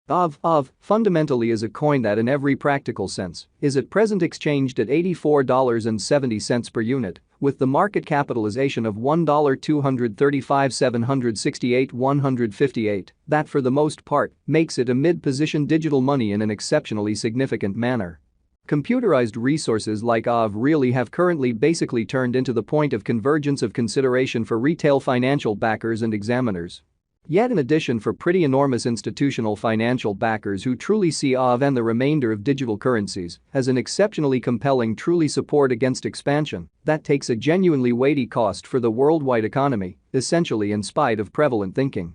Aave fundamentally is a coin that in every practical sense is at present exchanged at $84.70 per unit, with the market capitalization of $1,235,768,158, that for the most part makes it a mid-position digital money in an exceptionally significant manner. Computerized resources like Aave really have currently basically turned into the point of convergence of consideration for retail financial backers and examiners. Yet in addition for pretty enormous institutional financial backers who truly see Aave and the remainder of digital currencies as an exceptionally compelling truly support against expansion that takes a genuinely weighty cost for the worldwide economy, essentially in spite of prevalent thinking.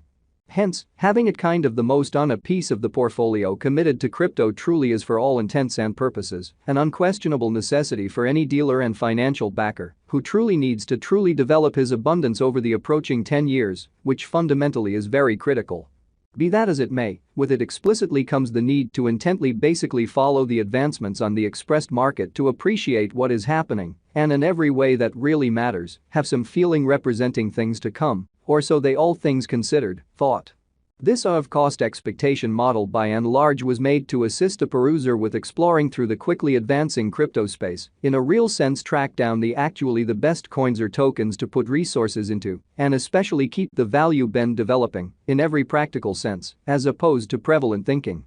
Hence, having it kind of the most on a piece of the portfolio committed to crypto truly is for all intents and purposes an unquestionable necessity for any dealer and financial backer who truly needs to truly develop his abundance over the approaching 10 years, which fundamentally is very critical. Be that as it may, with it explicitly comes the need to intently basically follow the advancements on the expressed market to appreciate what is happening and in every way that really matters, have some feeling representing things to come. Or so they all things considered, thought. This Aave cost expectation model by and large was made to assist a peruser with exploring through the quickly advancing crypto space, in a real sense track down the best coins or tokens to put resources into, and especially keep the value bend developing, in every practical sense, as opposed to prevalent thinking.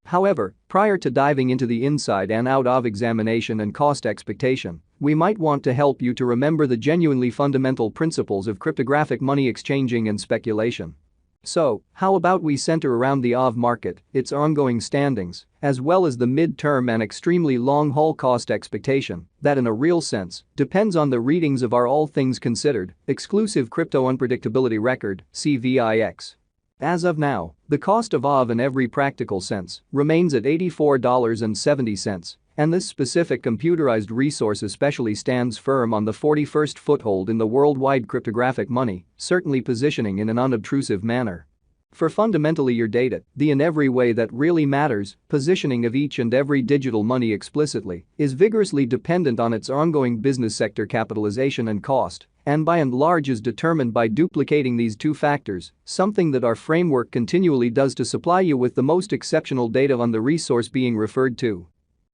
However, prior to diving into the inside and out of examination and cost expectation, we might want to help you to remember the genuinely fundamental principles of cryptographic money exchanging and speculation. So, how about we center around the Aave market, its ongoing standings, as well as the mid-term and extremely long-haul cost expectation that in a real sense depends on the readings of our all things considered exclusive crypto unpredictability record, CVIX. As of now, the cost of Aave in every practical sense remains at $84.70, and this specific computerized resource especially stands firm on the 41st foothold in the worldwide cryptographic money, certainly positioning in an unobtrusive manner. For fundamentally your data, the in every way that really matters, positioning of each and every digital money explicitly is vigorously dependent on its ongoing business sector capitalization and cost, and by and large is determined by duplicating these two factors, something that our framework continually does to supply you with the most exceptional data on the resource being referred to.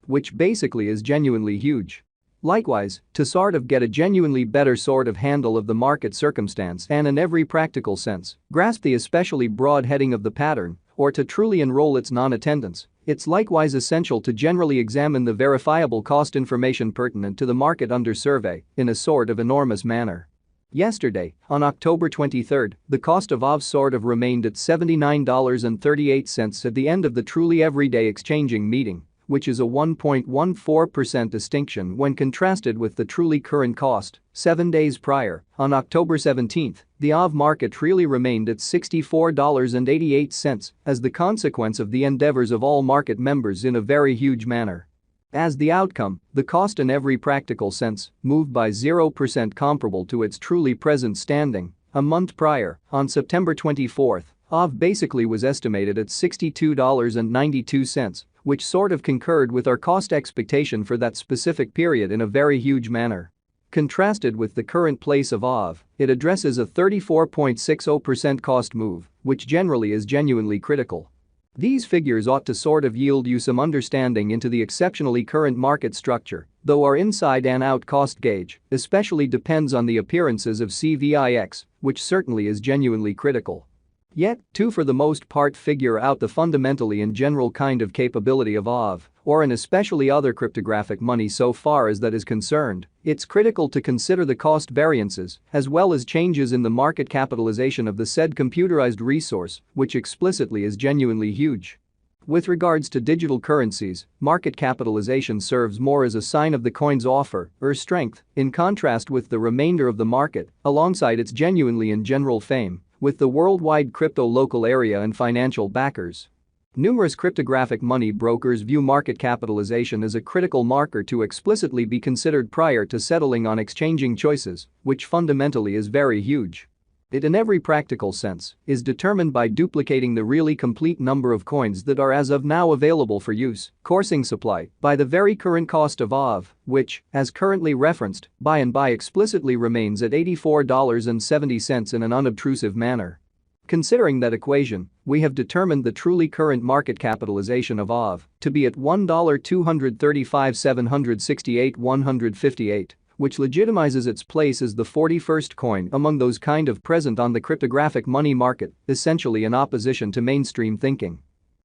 Which basically is genuinely huge. Likewise, to sort of get a genuinely better sort of handle of the market circumstance and in every practical sense, grasp the especially broad heading of the pattern, or to truly enroll its non-attendance, it's likewise essential to generally examine the verifiable cost information pertinent to the market under survey in a sort of enormous manner. Yesterday, on October 23, the cost of Aave sort of remained at $79.38 at the end of the truly everyday exchanging meeting, which is a 1.14% distinction when contrasted with the truly current cost. 7 days prior, on October 17, the Aave market really remained at $64.88 as the consequence of the endeavors of all market members in a very huge manner. As the outcome, the cost in every practical sense moved by 0% comparable to its truly present standing. A month prior, on September 24, Aave basically was estimated at $62.92, which sort of concurred with our cost expectation for that specific period in a very huge manner. Contrasted with the current place of Aave, it addresses a 34.60% cost move, which generally is genuinely critical. These figures ought to sort of yield you some understanding into the exceptionally current market structure, though our inside and out cost gauge especially depends on the appearances of CVIX, which certainly is genuinely critical. Yet, to for the most part figure out the fundamentally and general kind of capability of Aave, or and especially other cryptographic money so far as that is concerned, it's critical to consider the cost variances as well as changes in the market capitalization of the said computerized resource, which explicitly is genuinely huge. With regards to digital currencies, market capitalization serves more as a sign of the coin's offer or strength, in contrast with the remainder of the market, alongside its genuinely and general fame with the worldwide crypto local area and financial backers. Numerous cryptographic money brokers view market capitalization as a critical marker to explicitly be considered prior to settling on exchanging choices, which fundamentally is very huge. It in every practical sense is determined by duplicating the really complete number of coins that are as of now available for use, coursing supply, by the very current cost of Aave, which, as currently referenced, by and by explicitly remains at $84.70 in an unobtrusive manner. Considering that equation, we have determined the truly current market capitalization of Aave to be at $1,235,768,158, which legitimizes its place as the 41st coin among those kind of present on the cryptographic money market, essentially in opposition to mainstream thinking.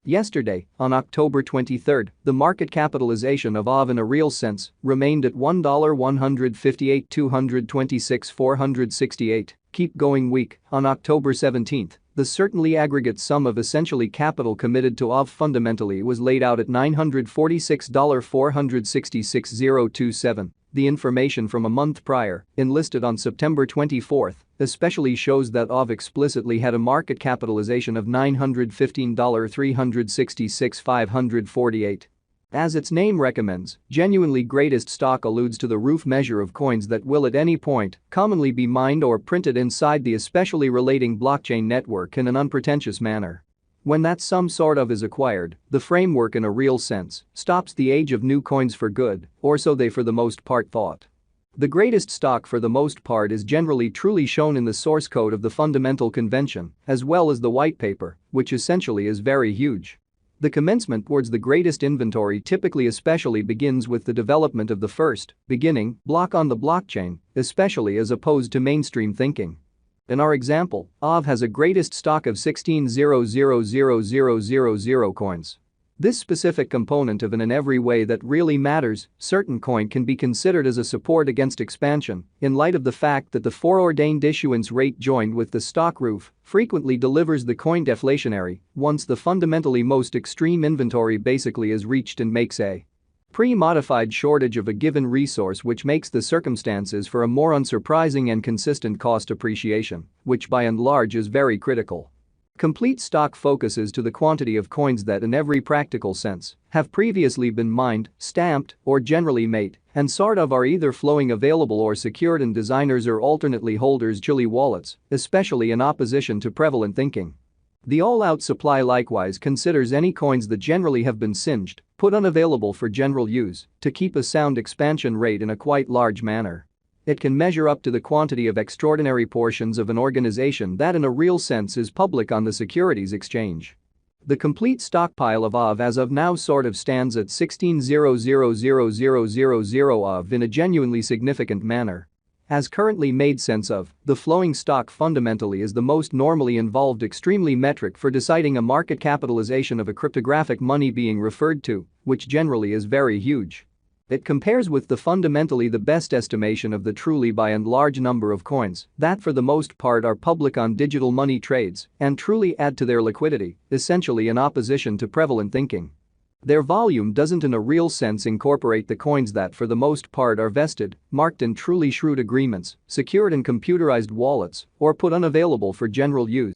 Yesterday, on October 23, the market capitalization of Aave in a real sense remained at $1,158,226,468. Keep going week. On October 17, the certainly aggregate sum of essentially capital committed to Aave fundamentally was laid out at $946,466,027. The information from a month prior, enlisted on September 24, especially shows that Aave explicitly had a market capitalization of $915,366,548. As its name recommends, genuinely greatest stock alludes to the roof measure of coins that will at any point commonly be mined or printed inside the especially relating blockchain network in an unpretentious manner. When that some sort of is acquired, the framework in a real sense stops the age of new coins for good, or so they for the most part thought. The greatest stock for the most part is generally truly shown in the source code of the fundamental convention, as well as the white paper, which essentially is very huge. The commencement towards the greatest inventory typically especially begins with the development of the first, beginning, block on the blockchain, especially as opposed to mainstream thinking. In our example, Aave has a greatest stock of 16,000,000 coins. This specific component of an in every way that really matters, certain coin can be considered as a support against expansion in light of the fact that the foreordained issuance rate joined with the stock roof frequently delivers the coin deflationary once the fundamentally most extreme inventory basically is reached and makes a pre-modified shortage of a given resource, which makes the circumstances for a more unsurprising and consistent cost appreciation, which by and large is very critical. Complete stock focuses to the quantity of coins that in every practical sense have previously been mined, stamped, or generally made, and sort of are either flowing available or secured in designers or alternately holders' chilly wallets, especially in opposition to prevalent thinking. The all-out supply likewise considers any coins that generally have been singed, put unavailable for general use, to keep a sound expansion rate in a quite large manner. It can measure up to the quantity of extraordinary portions of an organization that in a real sense is public on the securities exchange. The complete stockpile of Aave as of now sort of stands at 16,000,000 Aave in a genuinely significant manner. As currently made sense of, the flowing stock fundamentally is the most normally involved extremely metric for deciding a market capitalization of a cryptographic money being referred to, which generally is very huge. It compares with the fundamentally the best estimation of the truly by and large number of coins that for the most part are public on digital money trades and truly add to their liquidity, essentially in opposition to prevalent thinking. Their volume doesn't in a real sense incorporate the coins that for the most part are vested, marked in truly shrewd agreements, secured in computerized wallets, or put unavailable for general use.